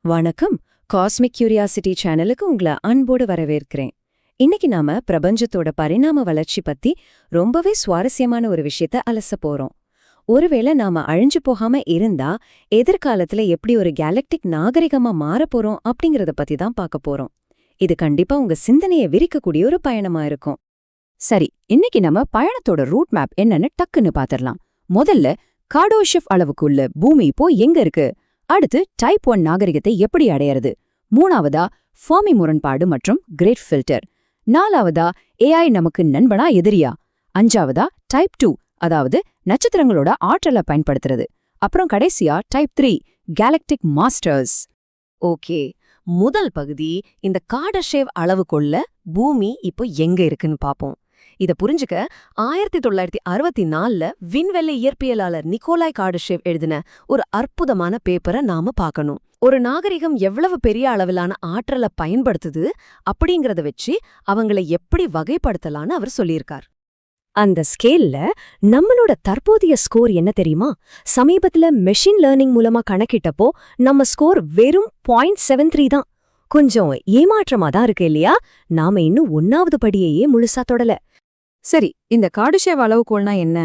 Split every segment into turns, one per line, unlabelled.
வணக்கம். Cosmic curiosity சேனலுக்கு உங்களை அன்போடு வரவேற்கிறேன். இன்னைக்கு நாம பிரபஞ்சத்தோட பரிணாம வளர்ச்சி பத்தி ரொம்பவே சுவாரஸ்யமான ஒரு விஷயத்த அலச போறோம். ஒருவேளை நாம அழிஞ்சு போகாம இருந்தா எதிர்காலத்துல எப்படி ஒரு கேலக்டிக் நாகரிகமா மாறப்போறோம் அப்படிங்கறத பத்தி தான் பார்க்க போறோம். இது கண்டிப்பா உங்க சிந்தனையை விரிக்கக்கூடிய ஒரு பயணமா இருக்கும். சரி, இன்னைக்கு நம்ம பயணத்தோட ரூட் மேப் என்னன்னு டக்குன்னு பாத்திரலாம். முதல்ல கார்டோஷிஃப் அளவுக்குள்ள பூமி இப்போ எங்க இருக்கு? அடுத்து டைப் 1 நாகரிகத்தை எப்படி அடையிறது? மூணாவதா ஃபெர்மி முரண்பாடு மற்றும் கிரேட் ஃபில்டர். நாலாவதா ஏஐ நமக்கு நண்பனா எதிரியா? அஞ்சாவதா டைப் 2, அதாவது நட்சத்திரங்களோட ஆற்றலை பயன்படுத்துறது. அப்புறம் கடைசியா டைப் 3, கேலக்டிக் மாஸ்டர்ஸ். ஓகே, முதல் பகுதி இந்த கார்டோஷேவ் அளவுக்குள்ள பூமி இப்போ எங்க இருக்குன்னு பாப்போம். இத புரிஞ்சுக்க 1964ல விண்வெளி இயற்பியலாளர் நிக்கோலாய் கார்டோஷேவ் எழுதின ஒரு அற்புதமான பேப்பரை நாம பார்க்கணும். ஒரு நாகரிகம் எவ்வளவு பெரிய அளவிலான ஆற்றலை பயன்படுத்துது அப்படிங்கறத வச்சு அவங்களை எப்படி வகைப்படுத்தலான்னு அவர் சொல்லியிருக்கார். அந்த ஸ்கேல்ல நம்மளோட தற்போதைய ஸ்கோர் என்ன தெரியுமா? சமீபத்துல மெஷின் லேர்னிங் மூலமா கணக்கிட்டப்போ நம்ம ஸ்கோர் வெறும் 0.73 தான். கொஞ்சம் ஏமாற்றமா தான் இருக்கு இல்லையா? நாம இன்னும் 1வது படியையே முழுசா தொடல.
சரி, இந்த கார்டோஷேவ் அளவுகோல்னா என்ன?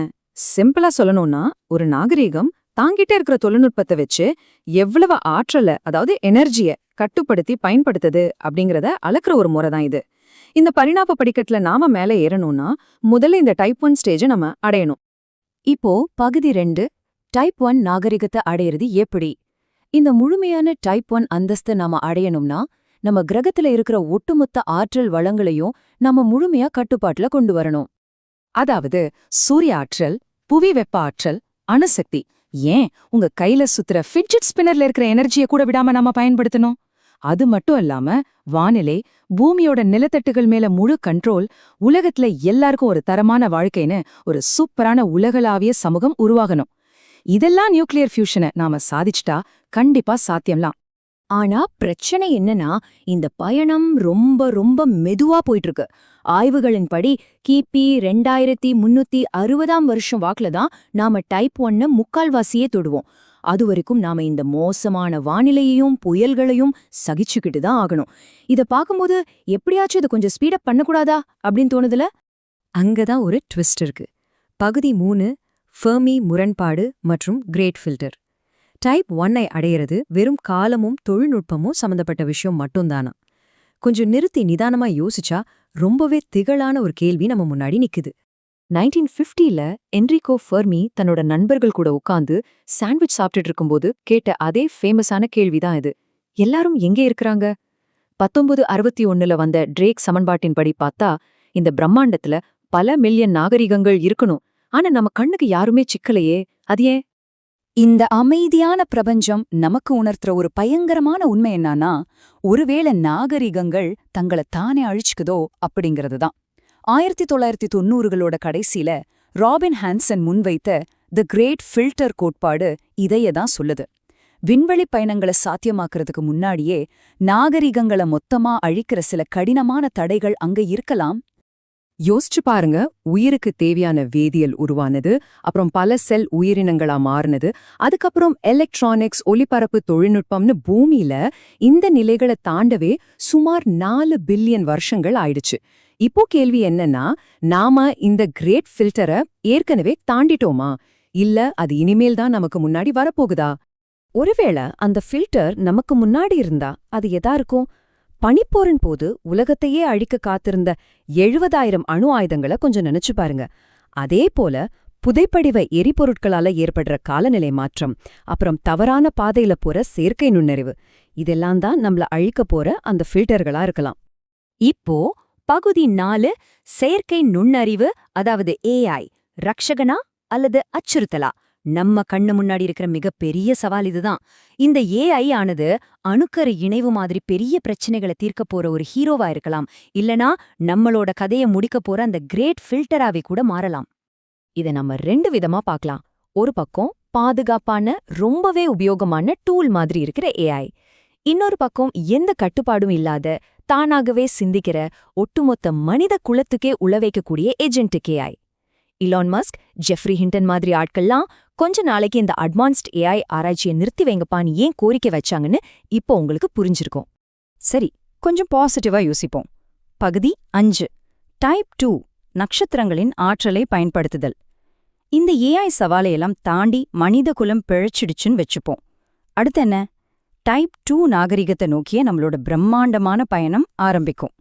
சிம்பிளா சொல்லணும்னா, ஒரு நாகரீகம் தாங்கிட்டே இருக்கிற தொழில்நுட்பத்தை வச்சு எவ்வளவு ஆற்றலை, அதாவது எனர்ஜியை கட்டுப்படுத்தி பயன்படுத்துது அப்படிங்கறத அளக்குற ஒரு முறை தான் இது. இந்த பரிணாம படிக்கட்டுல நாம மேல ஏறணும்னா முதல்ல இந்த டைப் 1 ஸ்டேஜை நம்ம அடையணும்.
இப்போ பகுதி 2, டைப் 1 நாகரிகத்தை அடையிறது எப்படி? இந்த முழுமையான டைப் 1 அந்தஸ்து நாம அடையணும்னா நம்ம கிரகத்துல இருக்கிற ஒட்டுமொத்த ஆற்றல் வளங்களையும் நம்ம முழுமையா கட்டுப்பாட்டுல கொண்டு வரணும்.
அதாவது சூரிய ஆற்றல், புவி வெப்ப ஆற்றல், அணுசக்தி, ஏன் உங்க கையில சுத்துற ஃபிட்ஜெட் ஸ்பின்னர்ல இருக்கிற எனர்ஜியை கூட விடாம நாம பயன்படுத்தணும். அது மட்டும் இல்லாம வானிலை, பூமியோட நிலத்தட்டுகள் மேல முழு கண்ட்ரோல், உலகத்துல எல்லாருக்கும் ஒரு தரமான வாழ்க்கைன்னு ஒரு சூப்பரான உலகளாவிய சமூகம் உருவாகணும். இதெல்லாம் நியூக்ளியர் ஃபியூஷனை நாம சாதிச்சிட்டா கண்டிப்பா சாத்தியம்லாம்.
ஆனா பிரச்சனை என்னன்னா, இந்த பயணம் ரொம்ப ரொம்ப மெதுவா போயிட்டு இருக்கு. ஆய்வுகளின்படி கிபி 2360ஆம் வருஷம் வாக்குல தான் நாம டைப் 1 முக்கால்வாசியே தொடுவோம். அதுவரைக்கும் நாம இந்த மோசமான வானிலையையும் புயல்களையும் சகிச்சுக்கிட்டு தான் ஆகணும். இத பார்க்கும்போது எப்படியாச்சும் இதை கொஞ்சம் ஸ்பீடப் பண்ணக்கூடாதா அப்படின்னு தோணுதுல? அங்கதான் ஒரு ட்விஸ்ட் இருக்கு. பகுதி 3, ஃபெர்மி முரண்பாடு மற்றும் கிரேட் ஃபில்டர். டைப் 1ஐ அடையிறது வெறும் காலமும் தொழில்நுட்பமும் சம்பந்தப்பட்ட விஷயம் மட்டும்தானா? கொஞ்சம் நிறுத்தி நிதானமா யோசிச்சா ரொம்பவே திகழான ஒரு கேள்வி நம்ம முன்னாடி நிக்குது. 1950ல என்ரிகோ ஃபெர்மி தன்னோட நண்பர்கள் கூட உட்கார்ந்து சாண்ட்விச் சாப்பிட்டுட்டு இருக்கும்போது கேட்ட அதே ஃபேமஸான கேள்விதான் இது. எல்லாரும் எங்கே இருக்கிறாங்க? 1961ல வந்த ட்ரேக் சமன்பாட்டின்படி பார்த்தா இந்த பிரம்மாண்டத்துல பல மில்லியன் நாகரிகங்கள் இருக்கணும். ஆனா நம்ம கண்ணுக்கு யாருமே சிக்கலையே. அது ஏன்? இந்த அமைதியான பிரபஞ்சம் நமக்கு உணர்த்துற ஒரு பயங்கரமான உண்மை என்னன்னா, ஒருவேளை நாகரிகங்கள் தங்களை தானே அழிச்சுக்குதோ அப்படிங்கிறது தான். 1990களோட கடைசியில ராபின் ஹான்சன் முன்வைத்த தி கிரேட் ஃபில்டர் கோட்பாடு இதையே தான் சொல்லுது. விண்வெளி பயணங்களை சாத்தியமாக்குறதுக்கு முன்னாடியே நாகரிகங்களை மொத்தமா அழிக்கிற சில கடினமான தடைகள் அங்க இருக்கலாம்.
யோசிச்சு பாருங்க, உயிருக்கு தேவையான வேதியியல் உருவானது, அப்புறம் பல செல் உயிரினங்களா மாறினது, அதுக்கப்புறம் எலக்ட்ரானிக்ஸ், ஒலிபரப்பு தொழில்நுட்பம்னு பூமியில இந்த நிலைகளை தாண்டவே சுமார் 4 பில்லியன் வருஷங்கள் ஆயிடுச்சு. இப்போ கேள்வி என்னன்னா, நாம இந்த கிரேட் ஃபில்டரை ஏற்கனவே தாண்டிட்டோமா? இல்ல அது இனிமேல் தான் நமக்கு முன்னாடி வரப்போகுதா?
ஒருவேளை அந்த ஃபில்டர் நமக்கு முன்னாடி இருந்தா அது எதா இருக்கும்? பனிப்போரின் போது உலகத்தையே அழிக்க காத்திருந்த 70,000 அணு ஆயுதங்களை கொஞ்சம் நினைச்சு பாருங்க. அதே போல புதைப்படிவ எரிபொருட்களால ஏற்படுற காலநிலை மாற்றம், அப்புறம் தவறான பாதையில போற செயற்கை நுண்ணறிவு, இதெல்லாம் தான் நம்மள அழிக்க போற அந்த ஃபில்டர்களா இருக்கலாம். இப்போ பகுதி 4, செயற்கை நுண்ணறிவு, அதாவது ஏஐ, ரக்ஷகனா அல்லது அச்சுறுத்தலா? நம்ம கண்ணு முன்னாடி இருக்கிற மிகப்பெரிய சவால் இதுதான். இந்த ஏஐ ஆனது அணுக்கரு இணைவு மாதிரி பெரிய பிரச்சனைகளை தீர்க்க போற ஒரு ஹீரோவா இருக்கலாம், இல்லனா நம்மளோட கதையை முடிக்க போற அந்த கிரேட் ஃபில்டராவே கூட மாறலாம். இதை நம்ம 2 விதமா பார்க்கலாம். ஒரு பக்கம் பாதுகாப்பான, ரொம்பவே உபயோகமான டூல் மாதிரி இருக்கிற ஏஐ. இன்னொரு பக்கம் எந்த கட்டுப்பாடும் இல்லாத, தானாகவே சிந்திக்கிற, ஒட்டுமொத்த மனித குலத்துக்கே உளவைக்கக்கூடிய agent AI. Elon Musk, Geoffrey Hinton மாதிரி ஆட்கள்லாம் கொஞ்ச நாளைக்கு இந்த அட்வான்ஸ்ட் ஏஐ ஆராய்ச்சியை நிறுத்தி வைங்கப்பான்னு ஏன் கோரிக்கை வச்சாங்கன்னு இப்போ உங்களுக்கு புரிஞ்சிருக்கும்.
சரி, கொஞ்சம் பாசிட்டிவா யோசிப்போம். பகுதி 5 டைப் 2 நட்சத்திரங்களின் ஆற்றலை பயன்படுத்துதல். இந்த ஏஐ சவாலையெல்லாம் தாண்டி மனித குலம் பிழைச்சிடுச்சுன்னு வச்சுப்போம். அடுத்து என்ன? டைப் 2 நாகரிகத்தை நோக்கிய நம்மளோட பிரம்மாண்டமான பயணம் ஆரம்பிக்கும்.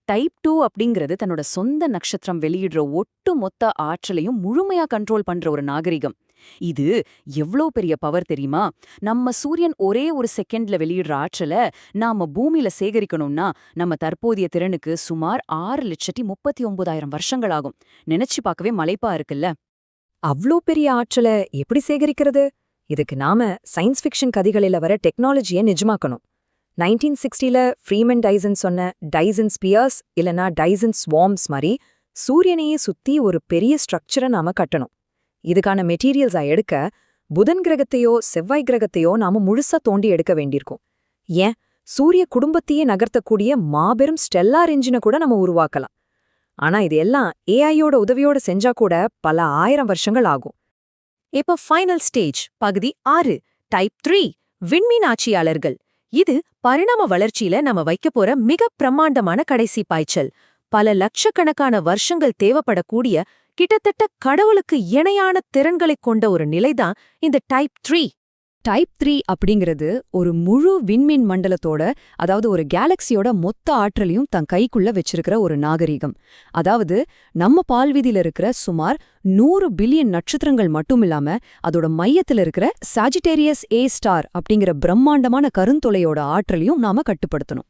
டைப் 2 அப்படிங்கிறது தன்னோட சொந்த நட்சத்திரம் வெளியிடுற ஒட்டு மொத்த ஆற்றலையும் முழுமையா கண்ட்ரோல் பண்ற ஒரு நாகரிகம். இது எவ்ளோ பெரிய பவர் தெரியுமா? நம்ம சூரியன் ஒரே ஒரு செகண்ட்ல வெளியிடுற ஆற்றல நாம பூமியில சேகரிக்கணும்னா நம்ம தற்போதைய திறனுக்கு சுமார் 6,39,000 வருஷங்கள் ஆகும். நினைச்சு பார்க்கவே மலைப்பா இருக்குல்ல.
அவ்ளோ பெரிய ஆற்றலை எப்படி சேகரிக்கிறது? இதுக்கு நாம சயின்ஸ் ஃபிக்ஷன் கதைகளில வர டெக்னாலஜியை நிஜமாக்கணும். 1960ல ஃப்ரீமன் டைசன் சொன்ன டைசன் ஸ்பியர்ஸ் இல்லனா டைசன் ஸ்வார்ம்ஸ் மாதிரி சூரியனையே சுத்தி ஒரு பெரிய ஸ்ட்ரக்சரை நாம கட்டணும். இதுக்கான மெட்டீரியல்ஸை எடுக்க புதன் கிரகத்தையோ செவ்வாய் கிரகத்தையோ நாம முழுசா தோண்டி எடுக்க வேண்டியிருக்கும். ஏன், சூரிய குடும்பத்தையே நகர்த்தக்கூடிய மாபெரும் ஸ்டெல்லார் என்ஜினை கூட நம்ம உருவாக்கலாம். ஆனா இது எல்லாம் ஏஐயோட உதவியோட செஞ்சா கூட பல 1000 வருஷங்கள் ஆகும். இப்ப ஃபைனல் ஸ்டேஜ் பகுதி 6 டைப் 3 விண்மீன் ஆட்சியாளர்கள். இது பரிணாம வளர்ச்சியில நம்ம வைக்க போற மிக பிரம்மாண்டமான கடைசி பாய்ச்சல். பல லட்சக்கணக்கான வருஷங்கள் தேவைப்படக்கூடிய கிட்டத்தட்ட கடவுளுக்கு இணையான திறன்களைக் கொண்ட ஒரு நிலைதான் இந்த டைப் 3.
டைப் 3 அப்படிங்கிறது ஒரு முழு விண்மீன் மண்டலத்தோட, அதாவது ஒரு கேலக்சியோட மொத்த ஆற்றலையும் தன் கைக்குள்ள வச்சிருக்கிற ஒரு நாகரிகம். அதாவது நம்ம பால்வீதியில இருக்கிற சுமார் 100 பில்லியன் நட்சத்திரங்கள் மட்டுமில்லாம அதோட மையத்துல இருக்கிற சாஜிடேரியஸ் ஏ ஸ்டார் அப்படிங்கிற பிரம்மாண்டமான கருந்தொலையோட ஆற்றலையும் நாம கட்டுப்படுத்தணும்.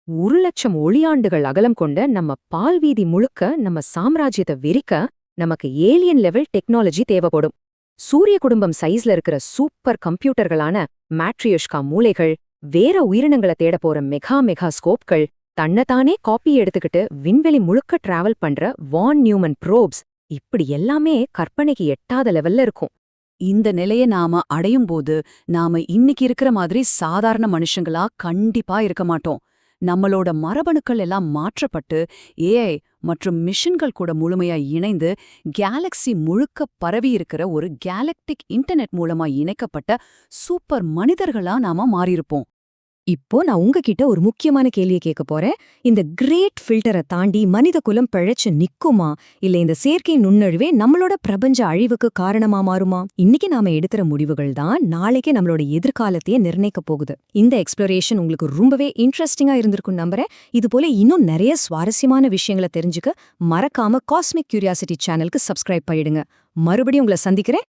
1,00,000 ஒளியாண்டுகள் அகலம் கொண்ட நம்ம பால்வீதி முழுக்க நம்ம சாம்ராஜ்யத்தை விரிக்க நமக்கு ஏலியன் லெவல் டெக்னாலஜி தேவைப்படும். சூரிய குடும்பம் சைஸ்ல இருக்கிற சூப்பர் கம்ப்யூட்டர்களான மேட்ரியோஷ்கா மூளைகள், வேற உயிரினங்களை தேட போற மெகா ஸ்கோப்கள், தன்னைத்தானே காப்பி எடுத்துக்கிட்டு விண்வெளி முழுக்க டிராவல் பண்ற வான் நியூமன் ப்ரோப்ஸ், இப்படி எல்லாமே கற்பனைக்கு எட்டாத லெவல்ல இருக்கும்.
இந்த நிலைய நாம அடையும் போது நாம இன்னைக்கு இருக்கிற மாதிரி சாதாரண மனுஷங்களா கண்டிப்பா இருக்க மாட்டோம். நம்மளோட மரபணுக்கள் எல்லாம் மாற்றப்பட்டு ஏஐ மற்றும் மிஷின்கள் கூட முழுமையா இணைந்து கேலக்சி முழுக்க பரவி இருக்கிற ஒரு கேலக்டிக் இன்டர்நெட் மூலமா இணைக்கப்பட்ட சூப்பர் மனிதர்களா நாம மாறியிருப்போம்.
இப்போ நான் உங்ககிட்ட ஒரு முக்கியமான கேள்வியை கேட்க போறேன். இந்த கிரேட் ஃபில்டரை தாண்டி மனித குலம் பிழைச்சு நிக்குமா, இல்ல இந்த செயற்கை நுண்ணழிவே நம்மளோட பிரபஞ்ச அழிவுக்கு காரணமா மாறுமா? இன்னைக்கு நாம எடுக்கிற முடிவுகள் தான் நாளைக்கே நம்மளோட எதிர்காலத்தையே நிர்ணயிக்க போகுது. இந்த எக்ஸ்ப்ளோரேஷன் உங்களுக்கு ரொம்பவே இன்ட்ரெஸ்டிங்கா இருந்திருக்கும் நம்புறேன். இது போல இன்னும் நிறைய சுவாரஸ்யமான விஷயங்களை தெரிஞ்சுக்க மறக்காம காஸ்மிக் கியூரியாசிட்டி சேனலுக்கு சப்ஸ்கிரைப் பண்ணிடுங்க. மறுபடியும் உங்களை சந்திக்கிறேன்.